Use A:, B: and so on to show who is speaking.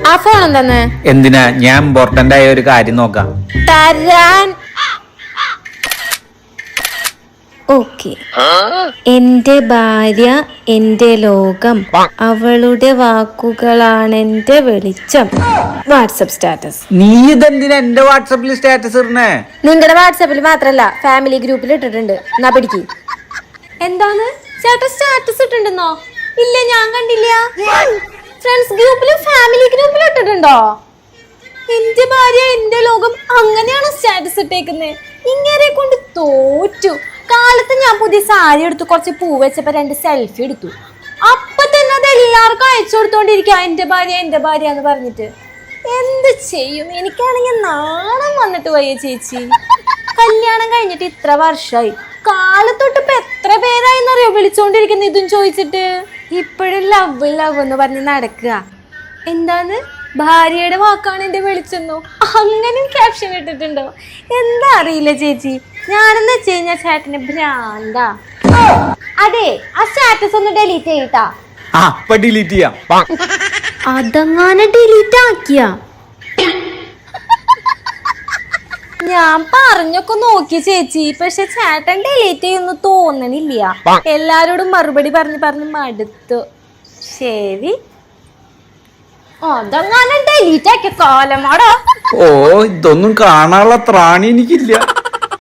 A: ആ ഫോൺ എന്താന്ന്?
B: എന്തിനാ? ഞാൻ ഇമ്പോർട്ടന്റ് ആയ ഒരു കാര്യം നോക്കാം.
A: തരാൻ. ഓക്കെ. എന്റെ ഭാര്യ എന്റെ ലോകം, അവളുടെ വാക്കുകളാണെന്റെ വെളിച്ചം. WhatsApp status.
B: നീ ഇതെന്തിനാ എന്റെ വാട്സപ്പിൽ സ്റ്റാറ്റസ് ഇടണേ?
A: നിങ്ങളുടെ വാട്സപ്പിൽ മാത്രല്ല, ഫാമിലി ഗ്രൂപ്പിൽ ഇട്ടിട്ടുണ്ട്. എന്നാ പിടിക്ക്. എന്താണ് ചേട്ടൻ സ്റ്റാറ്റസ് ഇട്ടിട്ടുണ്ടോ? ഇല്ല, ഞാൻ കണ്ടില്ല. ഫ്രണ്ട്സ് ഗ്രൂപ്പിലും ഫാമിലി ഗ്രൂപ്പിലും ഇട്ടിട്ടുണ്ടോ? എന്റെ ഭാര്യ എന്റെ ലോകം അങ്ങനെയാണോ സ്റ്റാറ്റസ് ഇട്ടേക്കുന്നത്? ഇങ്ങനെ കൊണ്ട് തോറ്റു. കാലത്ത് ഞാൻ പുതിയ സാരി എടുത്തു, കുറച്ച് പൂ വെച്ചപ്പോ 2 സെൽഫി എടുത്തു. അപ്പൊ തന്നെ അത് എല്ലാവർക്കും അയച്ചു കൊടുത്തോണ്ടിരിക്കുക, എന്റെ ഭാര്യ എന്ന് പറഞ്ഞിട്ട്. എന്ത് ചെയ്യും? എനിക്കാണെങ്കിൽ നാണം വന്നിട്ട് വയ്യ ചേച്ചി. കല്യാണം കഴിഞ്ഞിട്ട് ഇത്ര വർഷമായി, കാലത്തൊട്ട് ഇപ്പൊ എത്ര പേരായിന്നറിയോ വിളിച്ചോണ്ടിരിക്കുന്ന ഇതും ചോദിച്ചിട്ട്. ഇപ്പോഴും ലവ് എന്ന് പറഞ്ഞ് നടക്കുക. എന്താണ്? ഭാര്യയുടെ വാക്കാണ് എന്റെ വിളിച്ചെന്നോ? അങ്ങനെ ക്യാപ്ഷൻ ഇട്ടിട്ടുണ്ടോ? എന്താ അറിയില്ല ചേച്ചി. ഞാനെന്ന് വെച്ച് കഴിഞ്ഞാൽ ചേട്ടന് ഭ്രാന്താ. അതെ, ആ സ്റ്റാറ്റസ് ഒന്ന് ഡിലീറ്റ് ചെയ്യട്ടാ.
B: ഡിലീറ്റ് ചെയ്യാം.
A: അതങ്ങനെ ഡിലീറ്റ് ആക്കിയ ഞാൻ പറഞ്ഞൊക്കെ നോക്കി ചേച്ചി, പക്ഷെ ചേട്ടൻ ഡിലീറ്റ് ചെയ്യുന്നു തോന്നണില്ല. എല്ലാരോടും മറുപടി പറഞ്ഞ് മടുത്തു. ശരി, അതങ്ങനെ ഡിലീറ്റ് ആക്കിയ കാലമാടാ.
B: ഇതൊന്നും കാണാനുള്ള ത്രാണി എനിക്കില്ല.